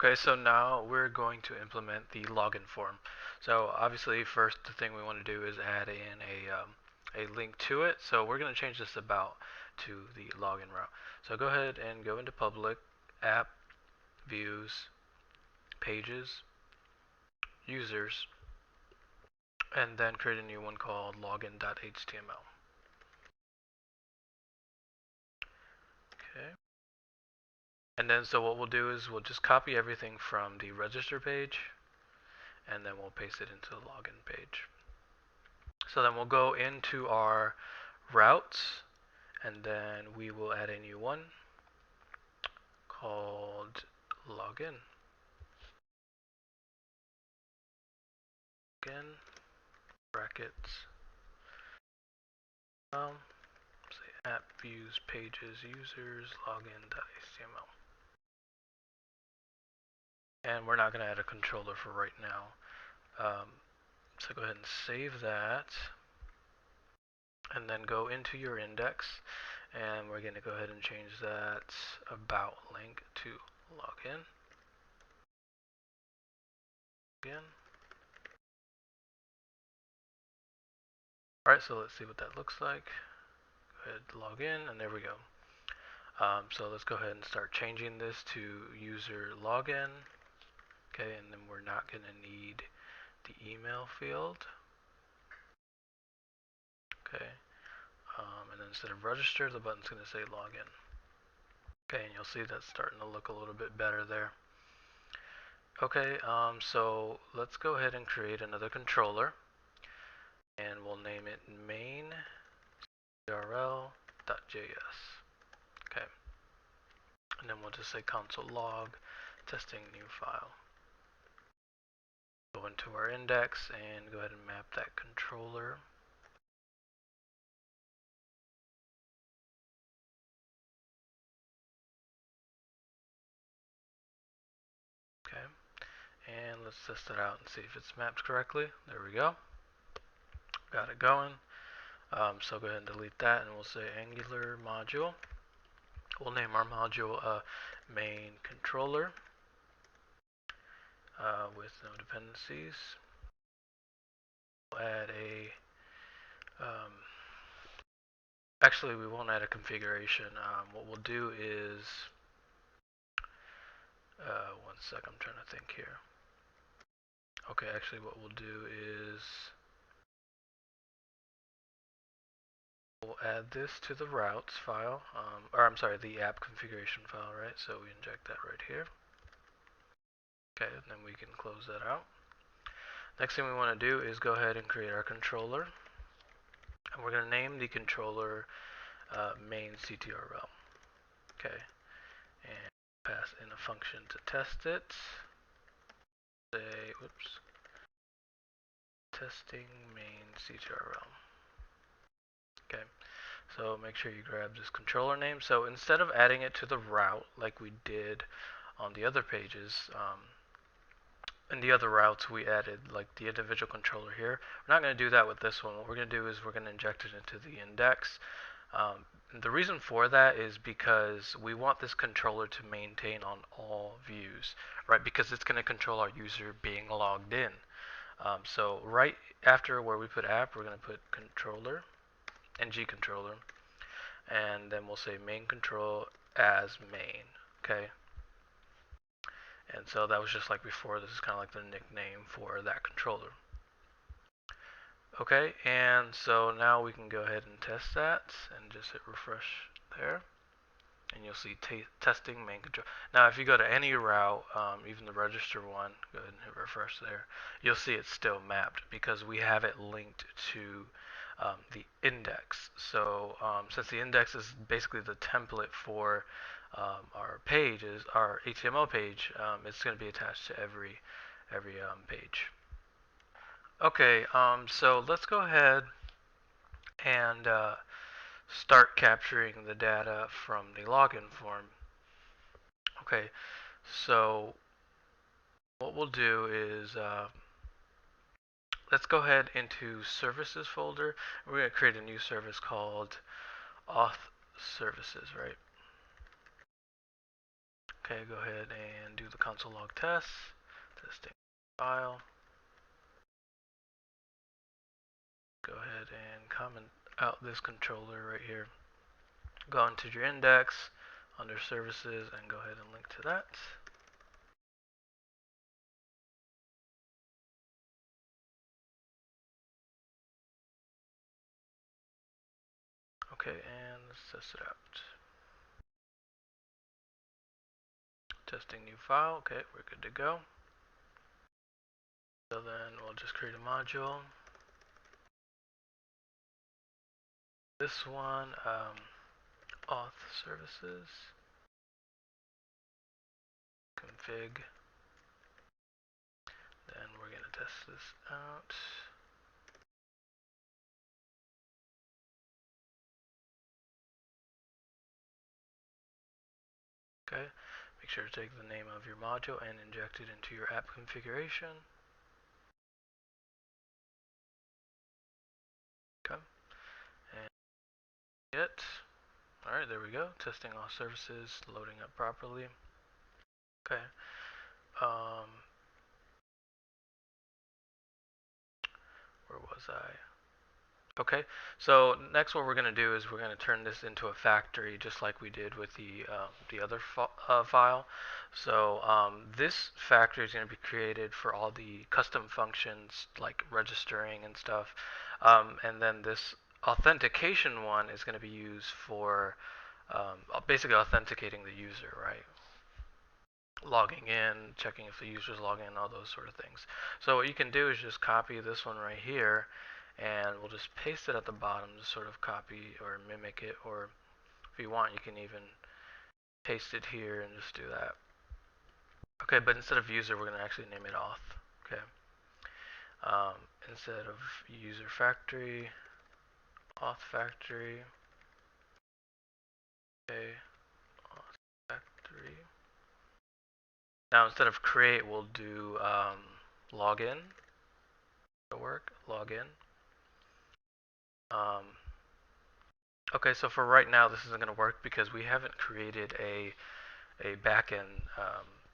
Okay, so now we're going to implement the login form. So obviously, first the thing we want to do is add in a link to it. So we're going to change this about to the login route. So go ahead and go into public, app, views, pages, users, and then create a new one called login.html. Okay. And then so what we'll do is we'll just copy everything from the register page, and then we'll paste it into the login page. So then we'll go into our routes, and then we will add a new one called login. Login brackets. Say app views pages users login.html. And we're not going to add a controller for right now. So go ahead and save that, and then go into your index, and we're going to go ahead and change that about link to login. Again. Alright, so let's see what that looks like. Go ahead, log in, and there we go. So let's go ahead and start changing this to user login. Okay, and then we're not going to need the email field. Okay, and then instead of register, the button's going to say login. Okay, and you'll see that's starting to look a little bit better there. Okay, so let's go ahead and create another controller, and we'll name it main url.js. Okay, and then we'll just say console log testing new file. Go into our index and go ahead and map that controller. Okay, and let's test it out and see if it's mapped correctly. There we go. Got it going. So go ahead and delete that, and we'll say Angular module. We'll name our module main controller with no dependencies. We'll add a actually, we won't add a configuration. What we'll do is one sec, I'm trying to think here. Okay, actually what we'll do is we'll add this to the routes file, or I'm sorry, the app configuration file, right? So we inject that right here. Okay, and then we can close that out. Next thing we want to do is go ahead and create our controller. And we're going to name the controller main CTRL. Okay, and pass in a function to test it. Say, whoops, testing main CTRL. Okay, so make sure you grab this controller name. So instead of adding it to the route like we did on the other pages, in the other routes we added like the individual controller here. We're not going to do that with this one. What we're going to do is we're going to inject it into the index. The reason for that is because we want this controller to maintain on all views, right? Because it's going to control our user being logged in. So right after where we put app, we're going to put controller, ng controller, and then we'll say main control as main. Okay. And so that was just like before. This is kind of like the nickname for that controller. Okay, and so now we can go ahead and test that and just hit refresh there. And you'll see testing main control. Now if you go to any route, even the register one, go ahead and hit refresh there. You'll see it's still mapped because we have it linked to the index. So since the index is basically the template for our page, is our HTML page, it's going to be attached to every page. Okay, so let's go ahead and start capturing the data from the login form. Okay, so what we'll do is let's go ahead into services folder. We're going to create a new service called auth services, right? Okay, go ahead and do the console log test. Testing file. Go ahead and comment out this controller right here. Go into your index under services and go ahead and link to that. Okay, and let's test it out. Testing new file. Okay, we're good to go. So then we'll just create a module. This one, auth services, config. Then we're going to test this out. Okay, make sure to take the name of your module and inject it into your app configuration. Okay, and it. Alright, there we go. Testing all services, loading up properly. Okay. Where was I? Okay, so next what we're going to do is we're going to turn this into a factory just like we did with the other file. So this factory is going to be created for all the custom functions like registering and stuff. And then this authentication one is going to be used for basically authenticating the user, right? Logging in, checking if the user's logging in, all those sort of things. So what you can do is just copy this one right here, and we'll just paste it at the bottom to sort of copy or mimic it, or if you want you can even paste it here and just do that. Okay, but instead of user we're going to actually name it auth. Okay, instead of user factory, auth factory. Okay, auth factory. Now instead of create we'll do login. Work login. Okay, so for right now this isn't going to work because we haven't created a backend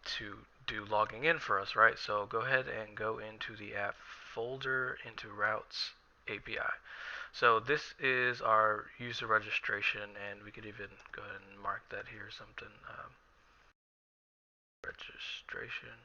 to do logging in for us, right? So go ahead and go into the app folder, into routes API. So this is our user registration, and we could even go ahead and mark that here something. Registration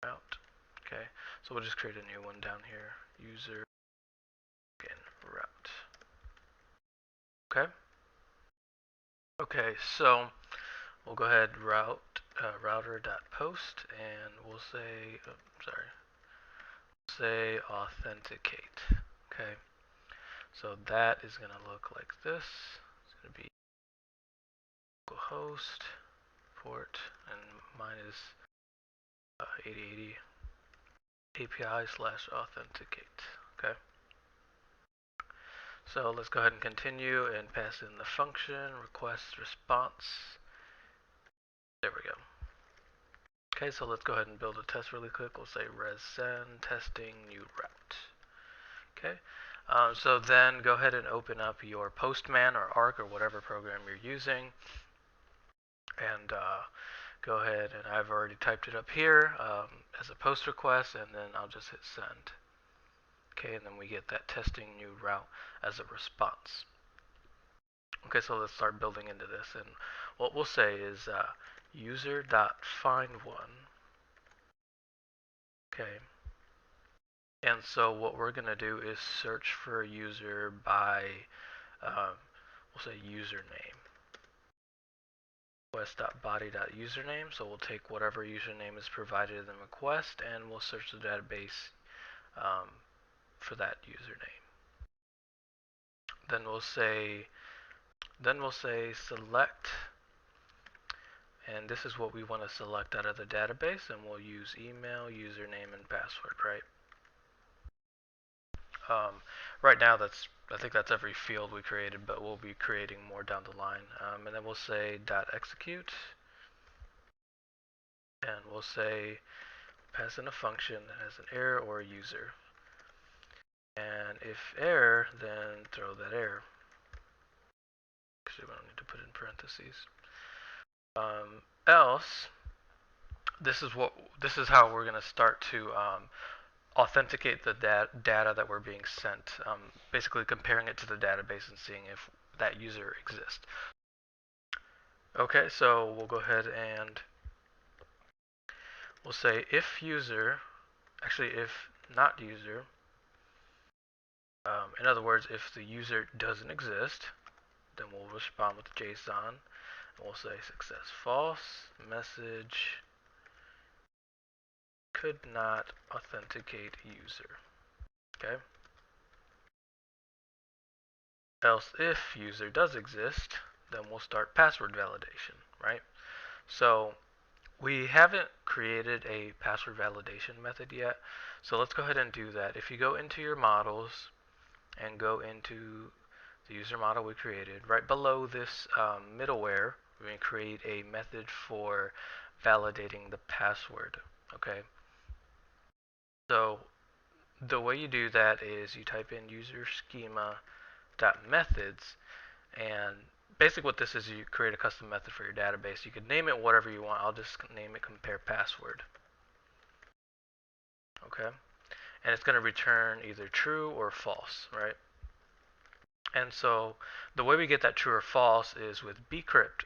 route. Okay, so we'll just create a new one down here. User route. Okay. Okay, so we'll go ahead router.post and we'll say, say authenticate. Okay, so that is going to look like this. It's going to be localhost port, and mine is 8080 API/authenticate. Okay, so let's go ahead and continue and pass in the function request response. There we go. Okay, so let's go ahead and build a test really quick. We'll say res send testing new route. Okay, so then go ahead and open up your Postman or Arc or whatever program you're using, and go ahead, and I've already typed it up here as a post request, and then I'll just hit send. Okay, and then we get that testing new route as a response. Okay, so let's start building into this, and what we'll say is user.find1. Okay, and so what we're going to do is search for a user by, we'll say username. Request.body.username, so we'll take whatever username is provided in the request and we'll search the database for that username. Then we'll say select, and this is what we want to select out of the database, and we'll use email, username, and password, right? Right now I think that's every field we created, but we'll be creating more down the line. And then we'll say .execute, and we'll say pass in a function that has an error or a user. And if error, then throw that error. Actually, we don't need to put in parentheses. Else, this is how we're going to start to authenticate the data that we're being sent. Basically, comparing it to the database and seeing if that user exists. Okay, so we'll go ahead and we'll say if user, actually if not user. In other words, if the user doesn't exist, then we'll respond with JSON. And we'll say success false, message could not authenticate user. Okay. Else if user does exist, then we'll start password validation, right? So we haven't created a password validation method yet, so let's go ahead and do that. If you go into your models and go into the user model we created, right below this middleware, we're going to create a method for validating the password. Okay. So the way you do that is you type in user schema.methods, and basically what this is, you create a custom method for your database. You can name it whatever you want. I'll just name it compare password. Okay. And it's going to return either true or false, right? And so the way we get that true or false is with bcrypt.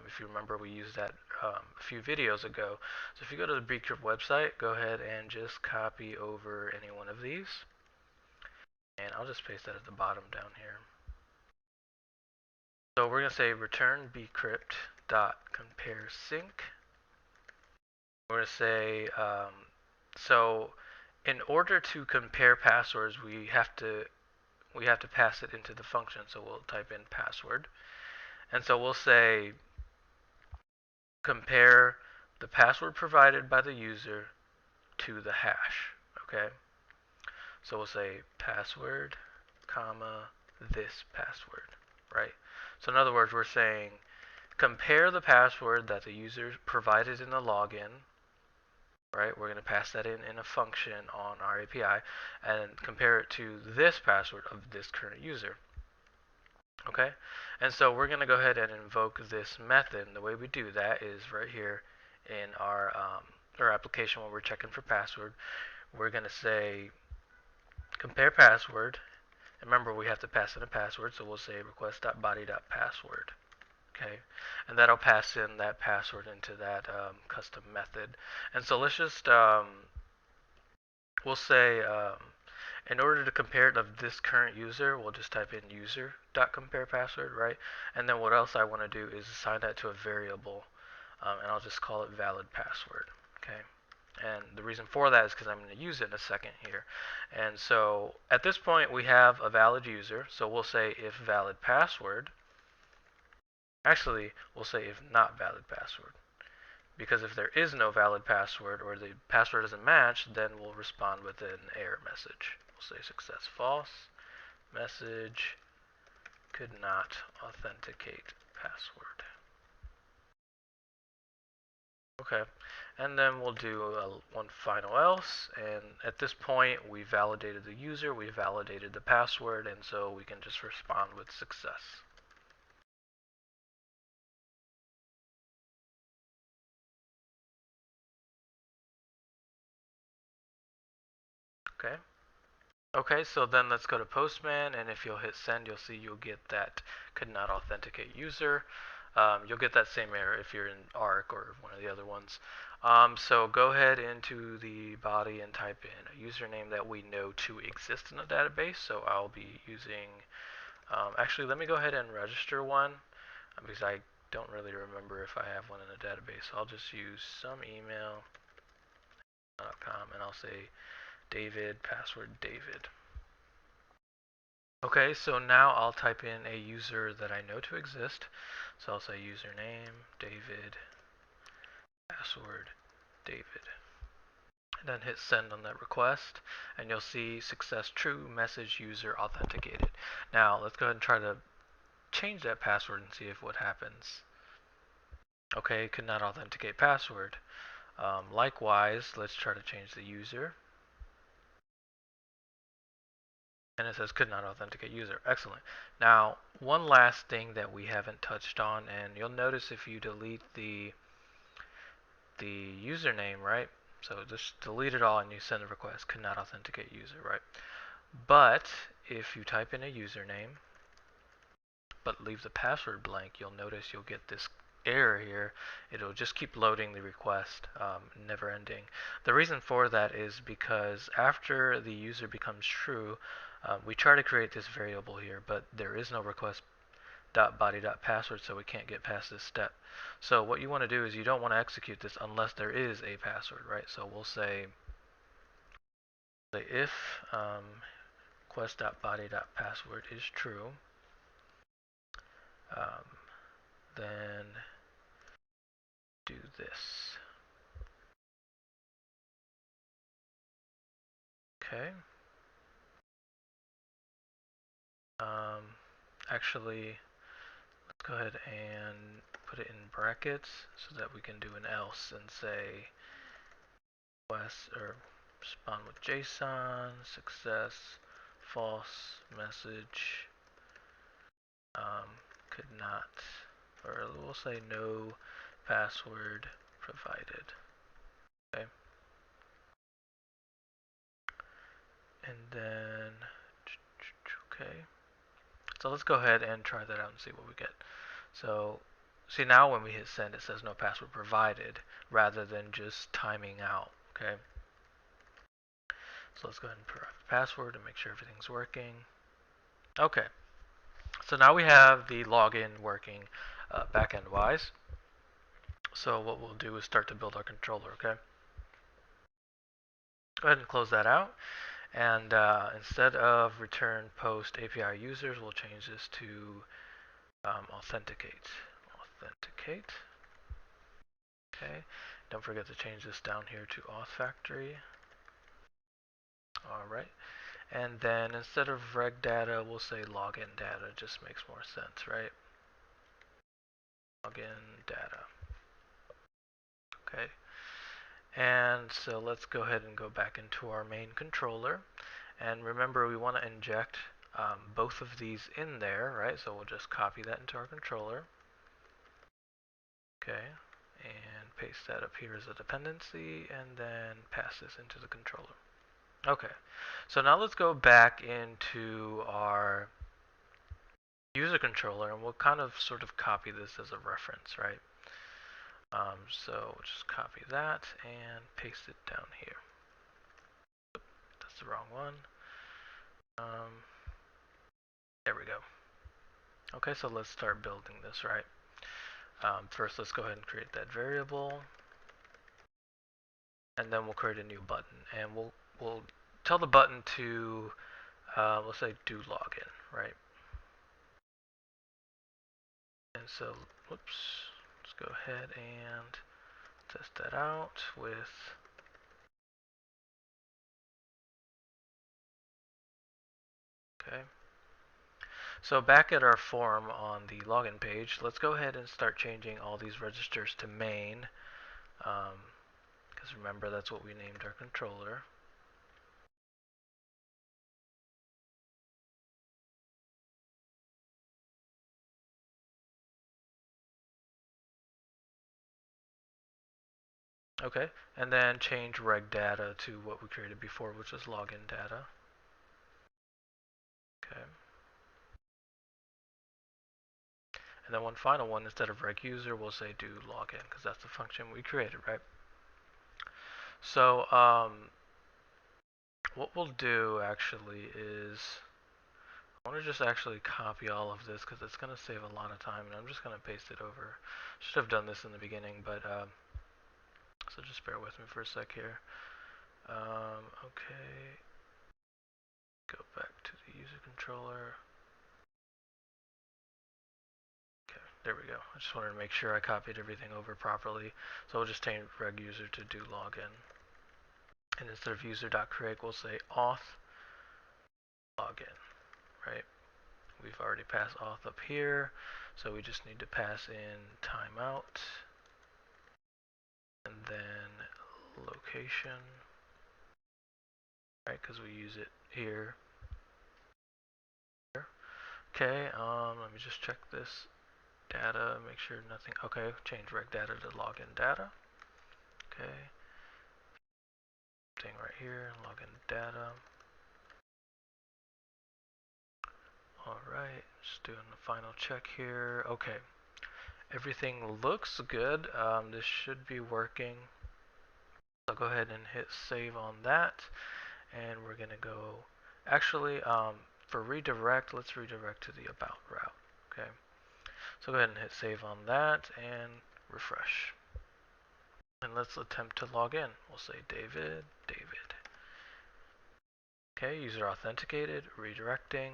If you remember, we used that a few videos ago. So if you go to the bcrypt website, go ahead and just copy over any one of these. And I'll just paste that at the bottom down here. So we're going to say return bcrypt.compareSync. We're going to say, so in order to compare passwords, we have to pass it into the function. So we'll type in password. And so we'll say compare the password provided by the user to the hash. Okay? So we'll say password, comma, this password, right? So in other words, we're saying compare the password that the user provided in the login, right? We're going to pass that in a function on our API and compare it to this password of this current user. Okay, and so we're going to go ahead and invoke this method. And the way we do that is right here in our application when we're checking for password. We're going to say compare password. And remember, we have to pass in a password, so we'll say request.body.password. Okay, and that'll pass in that password into that custom method. And so let's just we'll say in order to compare it of this current user, we'll just type in user.comparePassword, right? And then what else I want to do is assign that to a variable, and I'll just call it valid password, okay? And the reason for that is because I'm going to use it in a second here. And so at this point, we have a valid user, so we'll say if valid password, actually, we'll say if not valid password. Because if there is no valid password or the password doesn't match, then we'll respond with an error message. We'll say success false, message could not authenticate password. Okay, and then we'll do one final else, and at this point we validated the user, we validated the password, and so we can just respond with success. Okay. Okay, so then let's go to Postman, and if you'll hit send, you'll see you'll get that could not authenticate user. You'll get that same error if you're in Arc or one of the other ones. So go ahead into the body and type in a username that we know to exist in the database. So I'll be using, actually let me go ahead and register one because I don't really remember if I have one in the database. So I'll just use some email.com and I'll say David, password David. Okay, so now I'll type in a user that I know to exist. So I'll say username, David, password, David. And then hit send on that request, and you'll see success true, message user authenticated. Now let's go ahead and try to change that password and see if what happens. Okay, could not authenticate password. Likewise, let's try to change the user. And it says could not authenticate user. Excellent. Now, one last thing that we haven't touched on, and you'll notice if you delete the username, right? So just delete it all and you send a request, could not authenticate user, right? But if you type in a username but leave the password blank, you'll notice you'll get this error here. It'll just keep loading the request, never ending. The reason for that is because after the user becomes true, we try to create this variable here, but there is no request.body.password, so we can't get past this step. So what you want to do is you don't want to execute this unless there is a password, right? So we'll say if request.body.password is true, then do this. Okay. Actually, let's go ahead and put it in brackets so that we can do an else and say request or respond with JSON, success, false, message, could not, or we'll say no password provided. Okay. And then, okay. So let's go ahead and try that out and see what we get. So, see now when we hit send, it says no password provided rather than just timing out. Okay. So let's go ahead and provide the password and make sure everything's working. Okay. So now we have the login working backend wise. So what we'll do is start to build our controller. Okay. Go ahead and close that out. And instead of return post API users, we'll change this to authenticate. Authenticate. Okay. Don't forget to change this down here to auth factory. All right. And then instead of reg data, we'll say login data. Just makes more sense, right? Login data. Okay. And so let's go ahead and go back into our main controller. And remember, we want to inject both of these in there, right? So we'll just copy that into our controller. Okay. And paste that up here as a dependency, and then pass this into the controller. Okay. So now let's go back into our user controller, and we'll kind of sort of copy this as a reference, right? So we'll just copy that and paste it down here. That's the wrong one. There we go. Okay, so let's start building this, right? First, let's go ahead and create that variable, and then we'll create a new button, and we'll tell the button to let's say do login, right? And so, whoops, let's go ahead and test that out with okay. So back at our form on the login page, let's go ahead and start changing all these registers to main, because remember that's what we named our controller. Okay, and then change reg data to what we created before, which was login data. Okay. And then one final one, instead of reg user, we'll say do login, because that's the function we created, right? So what we'll do actually is, I want to just actually copy all of this because it's going to save a lot of time, and I'm just going to paste it over. Should have done this in the beginning, but so just bear with me for a sec here. Okay, go back to the user controller. Okay, there we go. I just wanted to make sure I copied everything over properly. So we'll just change reg user to do login. And instead of user.create, we'll say auth login, right? We've already passed auth up here, so we just need to pass in timeout, and then location, right, because we use it here. Okay, let me just check this data, make sure nothing. Okay, change reg data to login data. Okay, thing right here, login data. Alright, just doing the final check here. Okay, everything looks good. This should be working. I'll go ahead and hit save on that, and we're gonna go. Actually, for redirect, let's redirect to the about route. Okay, so go ahead and hit save on that and refresh. And let's attempt to log in. We'll say David. Okay, user authenticated, redirecting,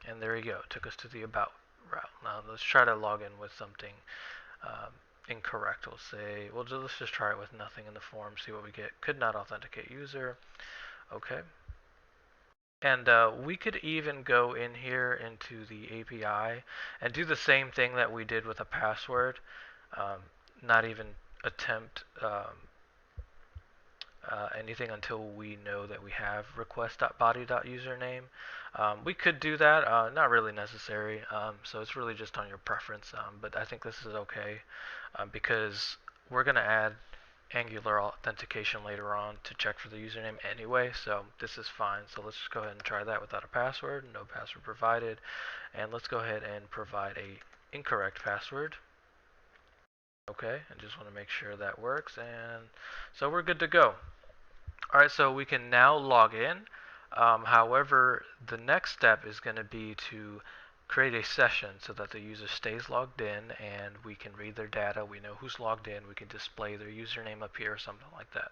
and there you go. It took us to the about route. Now let's try to log in with something incorrect. We'll say, let's just try it with nothing in the form, see what we get. Could not authenticate user. Okay. And we could even go in here into the API and do the same thing that we did with a password. Not even attempt anything until we know that we have request.body.username. We could do that, not really necessary, so it's really just on your preference, but I think this is okay because we're going to add Angular authentication later on to check for the username anyway, so this is fine. So let's just go ahead and try that without a password, no password provided, and let's go ahead and provide a incorrect password. Okay, I just want to make sure that works, and so we're good to go. Alright, so we can now log in. However, the next step is going to be to create a session so that the user stays logged in and we can read their data. We know who's logged in. We can display their username up here or something like that.